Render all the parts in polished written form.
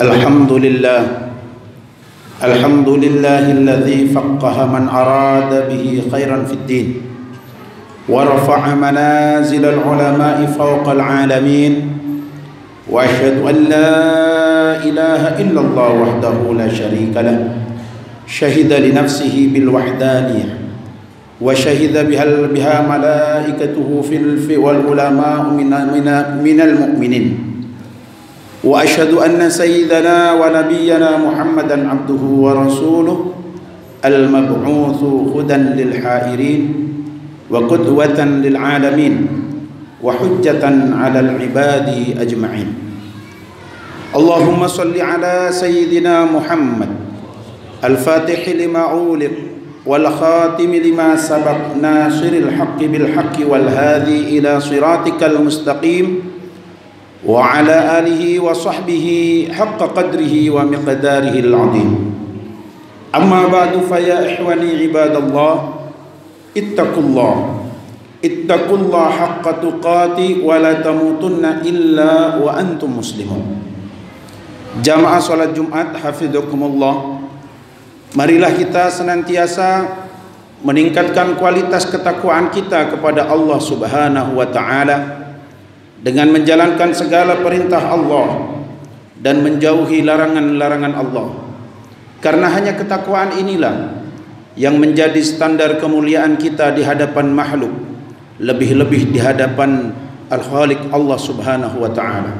الحمد لله الذي فقه من أراد به خيرا في الدين ورفع منازل العلماء فوق العالمين وأشهد أن لا إله إلا الله وحده لا شريك له شهد لنفسه بالوحدانية وشهد بها ملائكته والعلماء من المؤمنين وأشهد أن سيدنا ونبينا محمدا عبده ورسوله المبعوث هدى للحائرين وقدوة للعالمين وحجة على العباد أجمعين. اللهم صل على سيدنا محمد الفاتح لما أغلق والخاتم لما سبق ناصر الحق بالحق والهادي إلى صراطك المستقيم وعلى آله وصحبه حق قدره ومقداره العظيم. أما بعد فيا إخواني عباد الله اتقوا الله حق تقاته ولا تموتن إلا وأنتم مسلمون. Jamaah salat Jumat hafizakumullah, marilah kita senantiasa meningkatkan kualitas ketakwaan kita kepada Allah Subhanahu wa taala dengan menjalankan segala perintah Allah dan menjauhi larangan-larangan Allah. Karena hanya ketakwaan inilah yang menjadi standar kemuliaan kita di hadapan makhluk, lebih-lebih di hadapan Al-Khaliq Allah Subhanahu wa taala.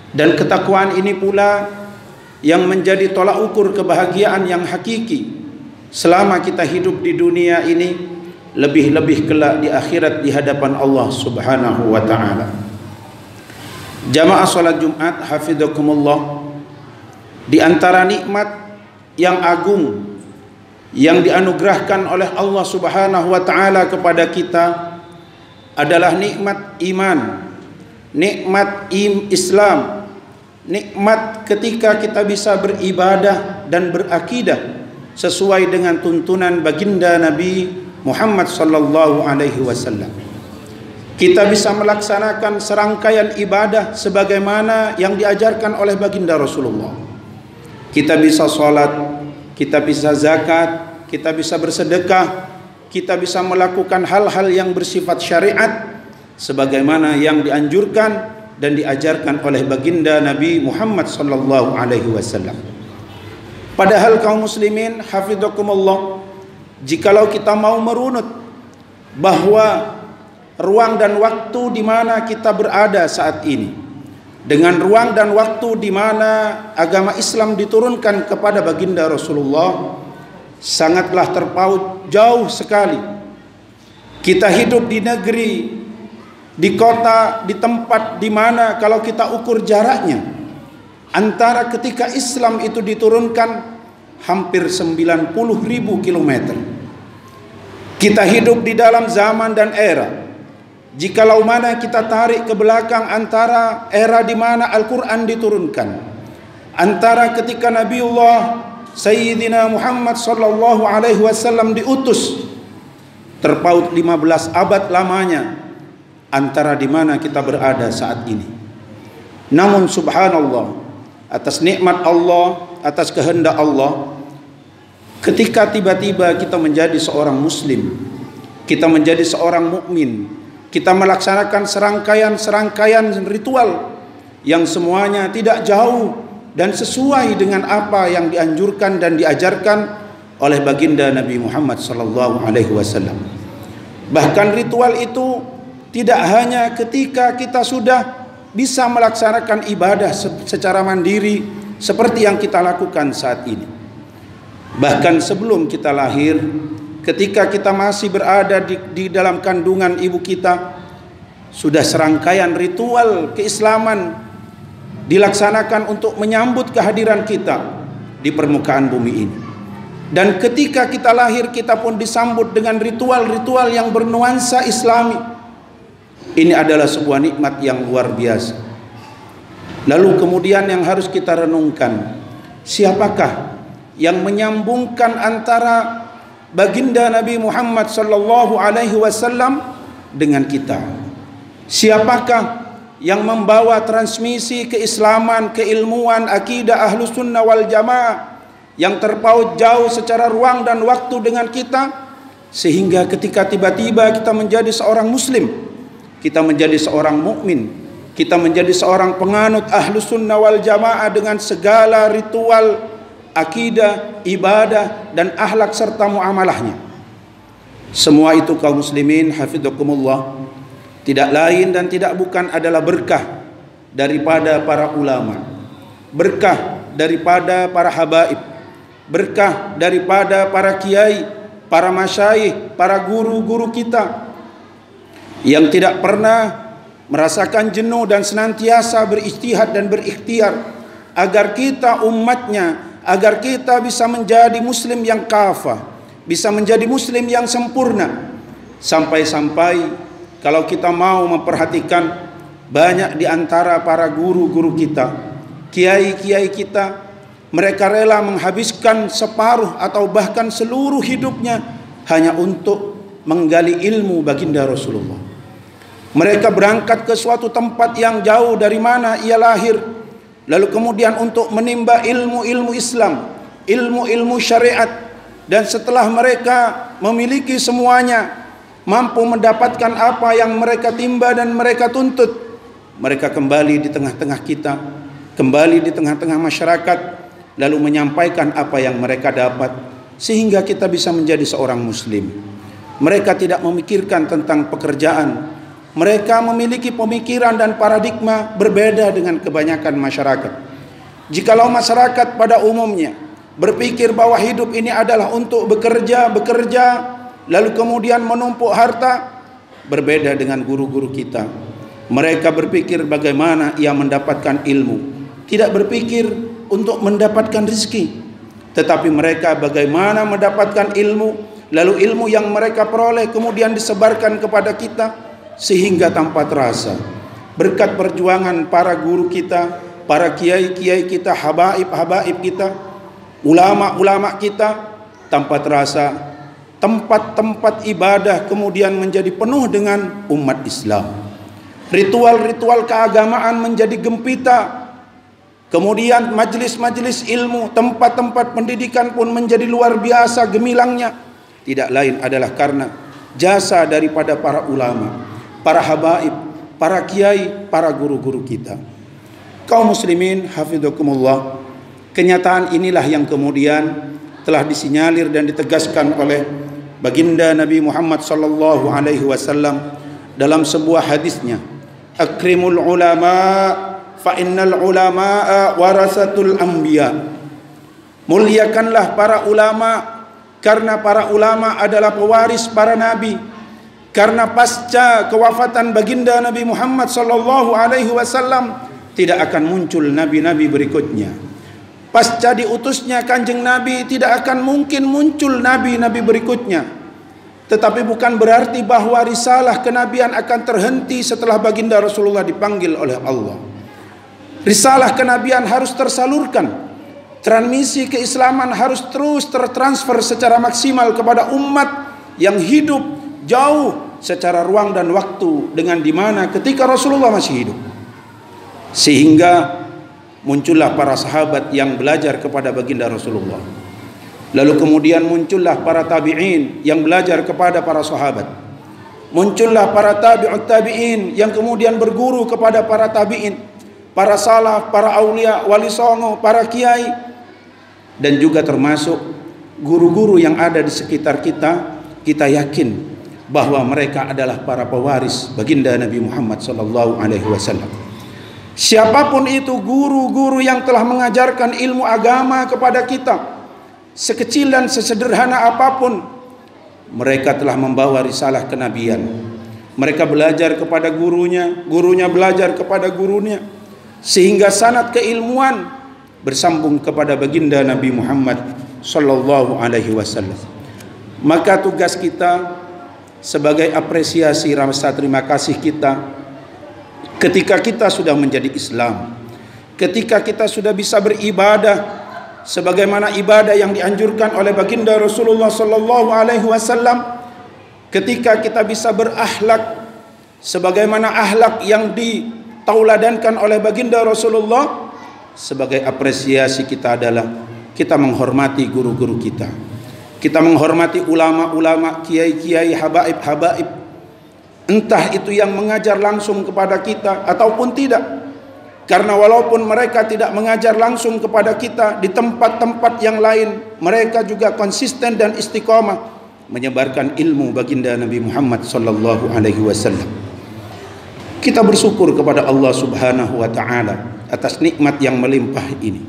Dan ketakwaan ini pula yang menjadi tolak ukur kebahagiaan yang hakiki selama kita hidup di dunia ini, lebih-lebih kelak di akhirat di hadapan Allah Subhanahu wa taala. Jamaah salat Jumat hafizakumullah, di antara nikmat yang agung yang dianugerahkan oleh Allah Subhanahu wa taala kepada kita adalah nikmat iman, nikmat Islam, nikmat ketika kita bisa beribadah dan berakidah sesuai dengan tuntunan baginda Nabi Muhammad sallallahu alaihi wasallam. Kita bisa melaksanakan serangkaian ibadah sebagaimana yang diajarkan oleh baginda Rasulullah. Kita bisa sholat, kita bisa zakat, kita bisa bersedekah, kita bisa melakukan hal-hal yang bersifat syariat sebagaimana yang dianjurkan dan diajarkan oleh baginda Nabi Muhammad sallallahu alaihi wasallam. Padahal kaum muslimin hafizakumullah, jikalau kita mau merunut bahwa ruang dan waktu di mana kita berada saat ini dengan ruang dan waktu di mana agama Islam diturunkan kepada baginda Rasulullah sangatlah terpaut jauh sekali. Kita hidup di negeri, di kota, di tempat di mana kalau kita ukur jaraknya antara ketika Islam itu diturunkan hampir 90.000 kilometer. Kita hidup di dalam zaman dan era, jikalau mana kita tarik ke belakang antara era di mana Al-Quran diturunkan, antara ketika Nabiullah Sayyidina Muhammad sallallahu alaihi wasallam diutus, terpaut 15 abad lamanya antara di mana kita berada saat ini. Namun subhanallah, atas nikmat Allah, atas kehendak Allah, ketika tiba-tiba kita menjadi seorang muslim, kita menjadi seorang mukmin, kita melaksanakan serangkaian ritual yang semuanya tidak jauh dan sesuai dengan apa yang dianjurkan dan diajarkan oleh baginda Nabi Muhammad sallallahu alaihi wasallam. Bahkan ritual itu tidak hanya ketika kita sudah bisa melaksanakan ibadah secara mandiri seperti yang kita lakukan saat ini. Bahkan sebelum kita lahir, ketika kita masih berada di dalam kandungan ibu kita, sudah serangkaian ritual keislaman dilaksanakan untuk menyambut kehadiran kita di permukaan bumi ini. Dan ketika kita lahir, kita pun disambut dengan ritual-ritual yang bernuansa Islami. Ini adalah sebuah nikmat yang luar biasa. Lalu kemudian yang harus kita renungkan, siapakah yang menyambungkan antara baginda Nabi Muhammad sallallahu alaihi wasallam dengan kita? Siapakah yang membawa transmisi keislaman, keilmuan, akidah Ahlus Sunnah wal Jamaah yang terpaut jauh secara ruang dan waktu dengan kita, sehingga ketika tiba-tiba kita menjadi seorang muslim, kita menjadi seorang mukmin, kita menjadi seorang penganut Ahlus Sunnah wal Jamaah dengan segala ritual, akidah, ibadah dan akhlak serta muamalahnya. Semua itu kaum muslimin hafizakumullah tidak lain dan tidak bukan adalah berkah daripada para ulama, berkah daripada para habaib, berkah daripada para kiai, para masyayikh, para guru-guru kita yang tidak pernah merasakan jenuh dan senantiasa berijtihad dan berikhtiar agar kita umatnya, agar kita bisa menjadi muslim yang kafah, bisa menjadi muslim yang sempurna. Sampai-sampai kalau kita mau memperhatikan, banyak di antara para guru-guru kita, kiai-kiai kita, mereka rela menghabiskan separuh atau bahkan seluruh hidupnya hanya untuk menggali ilmu baginda Rasulullah. Mereka berangkat ke suatu tempat yang jauh dari mana ia lahir, lalu kemudian untuk menimba ilmu-ilmu Islam, ilmu-ilmu syariat, dan setelah mereka memiliki semuanya, mampu mendapatkan apa yang mereka timba dan mereka tuntut, mereka kembali di tengah-tengah kita, kembali di tengah-tengah masyarakat, lalu menyampaikan apa yang mereka dapat, sehingga kita bisa menjadi seorang muslim. Mereka tidak memikirkan tentang pekerjaan, mereka memiliki pemikiran dan paradigma berbeda dengan kebanyakan masyarakat. Jikalau masyarakat pada umumnya berpikir bahwa hidup ini adalah untuk bekerja, lalu kemudian menumpuk harta, berbeda dengan guru-guru kita. Mereka berpikir bagaimana ia mendapatkan ilmu, tidak berpikir untuk mendapatkan rezeki, tetapi mereka bagaimana mendapatkan ilmu, lalu ilmu yang mereka peroleh kemudian disebarkan kepada kita, sehingga tanpa terasa berkat perjuangan para guru kita, para kiai-kiai kita, habaib-habaib kita, ulama-ulama kita, tanpa terasa tempat-tempat ibadah kemudian menjadi penuh dengan umat Islam. Ritual-ritual keagamaan menjadi gempita. Kemudian majelis-majelis ilmu, tempat-tempat pendidikan pun menjadi luar biasa gemilangnya. Tidak lain adalah karena jasa daripada para ulama, para habaib, para kiai, para guru-guru kita. Kaum muslimin hafizakumullah, kenyataan inilah yang kemudian telah disinyalir dan ditegaskan oleh baginda Nabi Muhammad sallallahu alaihi wasallam dalam sebuah hadisnya, akrimul ulama fa innal ulama'a warasatul anbiya. Muliakanlah para ulama karena para ulama adalah pewaris para nabi. Karena pasca kewafatan baginda Nabi Muhammad sallallahu alaihi wasallam tidak akan muncul nabi-nabi berikutnya. Pasca diutusnya Kanjeng Nabi tidak akan mungkin muncul nabi-nabi berikutnya. Tetapi bukan berarti bahwa risalah kenabian akan terhenti setelah baginda Rasulullah dipanggil oleh Allah. Risalah kenabian harus tersalurkan. Transmisi keislaman harus terus tertransfer secara maksimal kepada umat yang hidup jauh secara ruang dan waktu dengan dimana ketika Rasulullah masih hidup. Sehingga muncullah para sahabat yang belajar kepada baginda Rasulullah. Lalu kemudian muncullah para tabi'in yang belajar kepada para sahabat. Muncullah para tabi'ut tabi'in yang kemudian berguru kepada para tabi'in, para salaf, para aulia, wali songo, para kiai, dan juga termasuk guru-guru yang ada di sekitar kita. Kita yakin bahwa mereka adalah para pewaris baginda Nabi Muhammad sallallahu alaihi wasallam. Siapapun itu guru-guru yang telah mengajarkan ilmu agama kepada kita, sekecil dan sesederhana apapun, mereka telah membawa risalah kenabian. Mereka belajar kepada gurunya, gurunya belajar kepada gurunya, sehingga sanad keilmuan bersambung kepada baginda Nabi Muhammad sallallahu alaihi wasallam. Maka tugas kita sebagai apresiasi rasa terima kasih kita ketika kita sudah menjadi Islam, ketika kita sudah bisa beribadah sebagaimana ibadah yang dianjurkan oleh baginda Rasulullah sallallahu alaihi wasallam, ketika kita bisa berakhlak sebagaimana akhlak yang ditauladankan oleh baginda Rasulullah sebagai apresiasi kita adalah kita menghormati guru-guru kita. Kita menghormati ulama-ulama, kiai-kiai, habaib-habaib. Entah itu yang mengajar langsung kepada kita ataupun tidak. Karena walaupun mereka tidak mengajar langsung kepada kita, di tempat-tempat yang lain mereka juga konsisten dan istiqamah menyebarkan ilmu baginda Nabi Muhammad sallallahu alaihi wasallam. Kita bersyukur kepada Allah Subhanahu wa taala atas nikmat yang melimpah ini.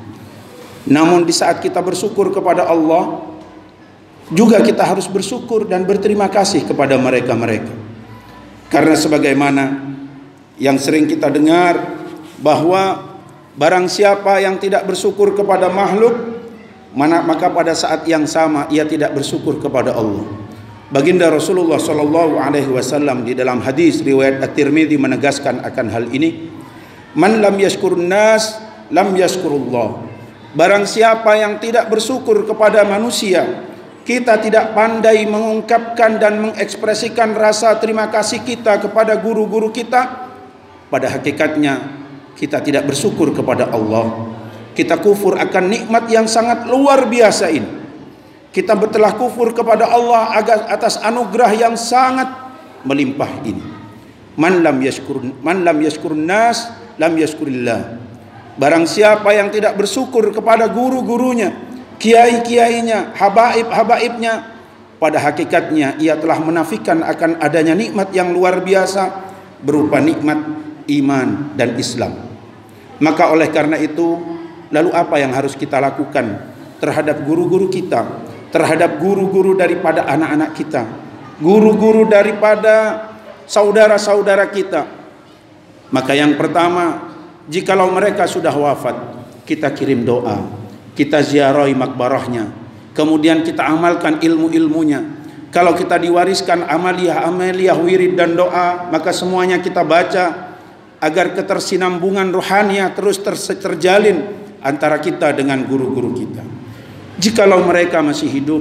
Namun di saat kita bersyukur kepada Allah, juga kita harus bersyukur dan berterima kasih kepada mereka-mereka. Karena sebagaimana yang sering kita dengar bahwa barang siapa yang tidak bersyukur kepada makhluk, maka pada saat yang sama ia tidak bersyukur kepada Allah. Baginda Rasulullah sallallahu alaihi wasallam di dalam hadis riwayat At-Tirmidzi menegaskan akan hal ini, "Man lam yashkurun nas, lam yashkurullah." Barang siapa yang tidak bersyukur kepada manusia, kita tidak pandai mengungkapkan dan mengekspresikan rasa terima kasih kita kepada guru-guru kita, pada hakikatnya kita tidak bersyukur kepada Allah. Kita kufur akan nikmat yang sangat luar biasa ini. Kita bertelah kufur kepada Allah atas anugerah yang sangat melimpah ini. Man lam yashkurun nas, lam yashkurillah. Barang siapa yang tidak bersyukur kepada guru-gurunya, kiai-kiainya, habaib-habaibnya, pada hakikatnya ia telah menafikan akan adanya nikmat yang luar biasa berupa nikmat iman dan Islam. Maka oleh karena itu, lalu apa yang harus kita lakukan terhadap guru-guru kita, terhadap guru-guru daripada anak-anak kita, guru-guru daripada saudara-saudara kita? Maka yang pertama, jikalau mereka sudah wafat, kita kirim doa, kita ziarahi makbarahnya, kemudian kita amalkan ilmu-ilmunya. Kalau kita diwariskan amaliyah, wirid dan doa, maka semuanya kita baca agar ketersinambungan rohaniah terus terjalin antara kita dengan guru-guru kita. Jikalau mereka masih hidup,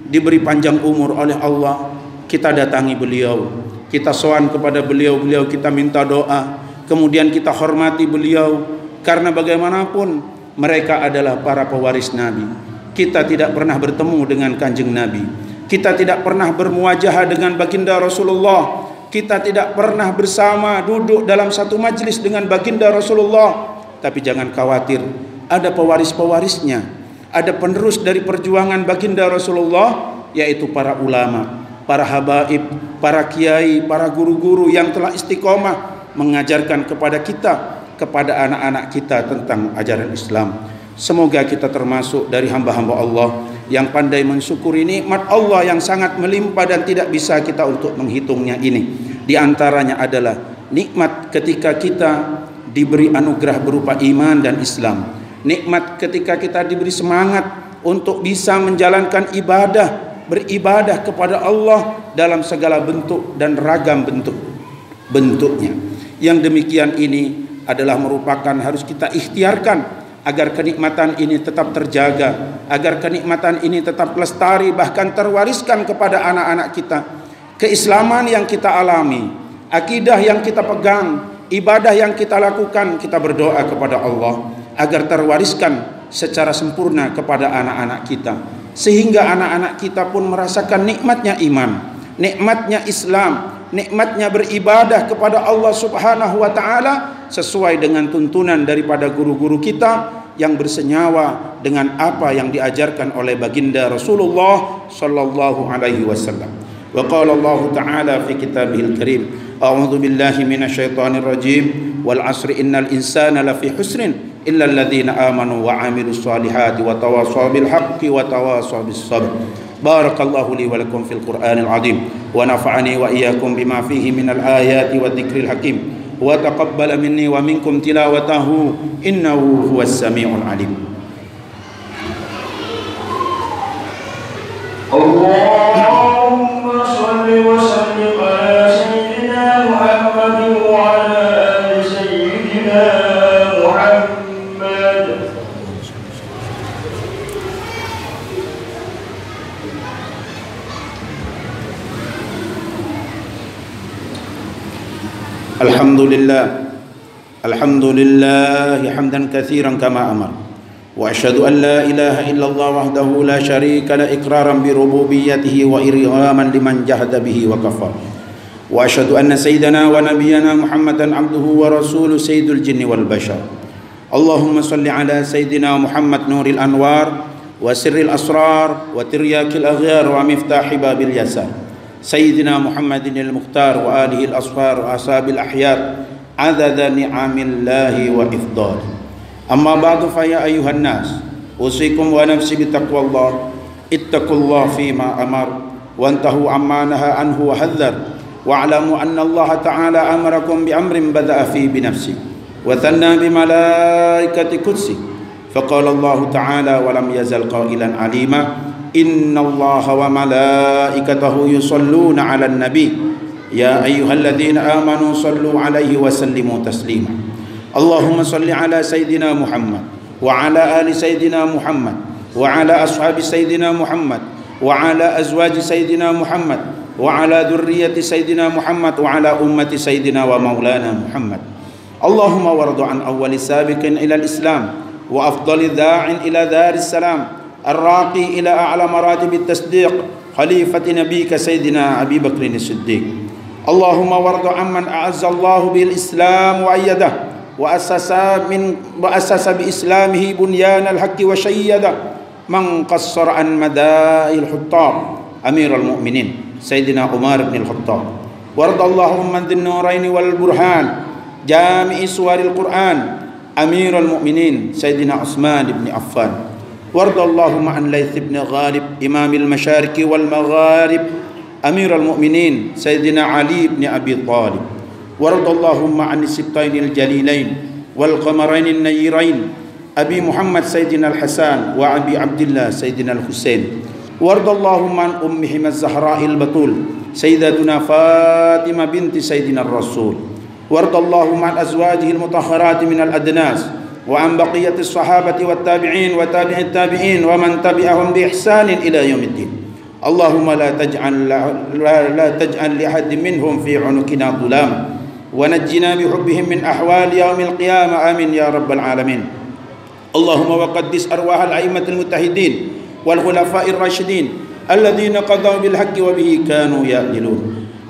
diberi panjang umur oleh Allah, kita datangi beliau, kita sowan kepada beliau, kita minta doa, kemudian kita hormati beliau, karena bagaimanapun mereka adalah para pewaris Nabi. Kita tidak pernah bertemu dengan kanjeng Nabi, kita tidak pernah bermuajahah dengan baginda Rasulullah, kita tidak pernah bersama duduk dalam satu majlis dengan baginda Rasulullah. Tapi jangan khawatir, ada pewaris-pewarisnya, ada penerus dari perjuangan baginda Rasulullah, yaitu para ulama, para habaib, para kiai, para guru-guru yang telah istiqomah mengajarkan kepada kita, kepada anak-anak kita tentang ajaran Islam. Semoga kita termasuk dari hamba-hamba Allah yang pandai mensyukuri nikmat Allah yang sangat melimpah dan tidak bisa kita untuk menghitungnya ini. Di antaranya adalah nikmat ketika kita diberi anugerah berupa iman dan Islam. Nikmat ketika kita diberi semangat untuk bisa menjalankan ibadah, beribadah kepada Allah dalam segala bentuk dan ragam bentuknya. Yang demikian ini adalah merupakan harus kita ikhtiarkan agar kenikmatan ini tetap terjaga, agar kenikmatan ini tetap lestari, bahkan terwariskan kepada anak-anak kita. Keislaman yang kita alami, akidah yang kita pegang, ibadah yang kita lakukan, kita berdoa kepada Allah agar terwariskan secara sempurna kepada anak-anak kita, sehingga anak-anak kita pun merasakan nikmatnya iman, nikmatnya Islam, nikmatnya beribadah kepada Allah Subhanahu wa taala sesuai dengan tuntunan daripada guru-guru kita yang bersenyawa dengan apa yang diajarkan oleh baginda Rasulullah sallallahu alaihi wasallam. Wa qala Allah taala fi kitabihil karim, a'udzu billahi minasyaitonir rajim, wal 'asri innal insana lafi husrin illa alladziina aamanu wa 'amilus solihati wa tawassaw bil haqqi wa tawassaw bis sabr. Barakallahu li wa lakum fil Qur'anil 'azim wa nafa'ani wa iyyakum bima fihi minal ayati wadh-dhikril hakim wa taqabbala minni wa minkum tilawatahu innahu huwas samiul 'alim. Allahumma shalli wa sallim ala sayyidina Muhammadin wa ala ali sayyidina Muhammad. Alhamdulillah, الحمد لله حمدا كثيرا كما أمر وأشهد أن لا إله إلا الله وحده لا شريك له إقرارا بربوبيته وإرغاما لمن جهد به وكفر وأشهد أن سيدنا ونبينا محمدا عبده ورسوله سيد الجن والبشر اللهم صل على سيدنا محمد نور الأنوار وسر الأسرار وترياك الأغيار ومفتاح باب اليسار سيدنا محمد المختار وآله الأصفار وأصحاب الأحيار عدد نعم الله وإفضاله أما بعد فيا أيها الناس أوصيكم ونفسي بتقوى الله اتقوا الله فيما أمر وانتهوا عما نهى عنه وحذر واعلموا أن الله تعالى أمركم بأمر بدأ فيه بنفسه وثنى بملائكة قدسه فقال الله تعالى ولم يزل قائلا عليما إن الله وملائكته يصلون على النبي يا أيها الذين آمنوا صلوا عليه وسلموا تسليما اللهم صل على سيدنا محمد وعلى آل سيدنا محمد وعلى أصحاب سيدنا محمد وعلى أزواج سيدنا محمد وعلى ذرية سيدنا محمد وعلى أمة سيدنا ومولانا محمد اللهم وارض عن أول سابق إلى الإسلام وأفضل داع إلى دار السلام الراقي إلى أعلى مراتب التصديق خليفة نبيك سيدنا أبي بكر الصديق اللهم وارض عمن أعز الله به الإسلام وأيده وأسس بإسلامه بنيان الحق وشيده من قصر عن مدائن الحطاب أمير المؤمنين سيدنا عمر بن الخطاب وارض اللهم عن ذي النورين والبرهان جامع سور القرآن أمير المؤمنين سيدنا عثمان بن عفان وارض اللهم عن ليث بن غالب إمام المشارق والمغارب أمير المؤمنين سيدنا علي بن أبي طالب وارض اللهم عن السبطين الجليلين والقمرين النيرين أبي محمد سيدنا الحسن وأبي عبد الله سيدنا الحسين وارض اللهم عن أمهما الزهراء البتول سيدتنا فاطمة بنت سيدنا الرسول وارض اللهم عن أزواجه المطهرات من الأدناس وعن بقية الصحابة والتابعين وتابع التابعين ومن تبعهم بإحسان إلى يوم الدين اللهم لا تجعل لأحد منهم في عنقنا ظلام ونجنا بحبهم من أحوال يوم القيامة آمين يا رب العالمين اللهم وقدس أرواح الأئمة المجتهدين والخلفاء الراشدين الذين قضوا بالحق وبه كانوا يعدلون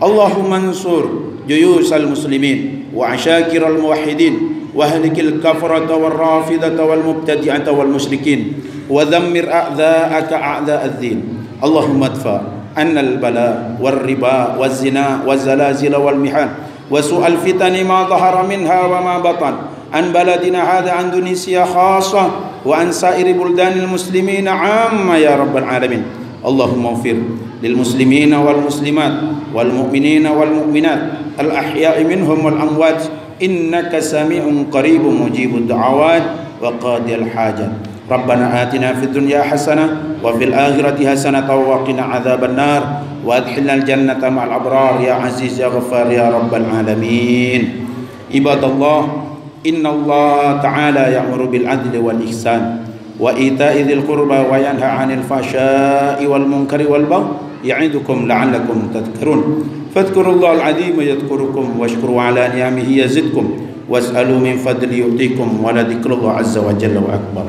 اللهم انصر جيوش المسلمين وعشاكر الموحدين واهلك الكفرة والرافضة والمبتدعة والمشركين ودمر أعداءك أعداء الدين اللهم ادفع عنا البلاء والربا والزنا والزلازل والمحن وسوء الفتن ما ظهر منها وما بطن عن بلدنا هذا عن اندونيسيا خاصة وعن سائر بلدان المسلمين عامة يا رب العالمين اللهم اغفر للمسلمين والمسلمات والمؤمنين والمؤمنات الأحياء منهم والأموات إنك سميع قريب مجيب الدعوات وقاضي الحاجات ربنا آتنا في الدنيا حسنة وفي الآخرة حسنة وقنا عذاب النار وأدخلنا الجنة مع الأبرار يا عزيز يا غفار يا رب العالمين عباد الله إن الله تعالى يأمر بالعدل والإحسان وإيتاء ذي القربى وينهى عن الفحشاء والمنكر والبغي يعظكم لعلكم تذكرون فاذكروا الله العظيم يذكركم واشكروا على نعمه يزدكم واسألوا من فضل يؤتيكم ولذكر الله عز وجل وأكبر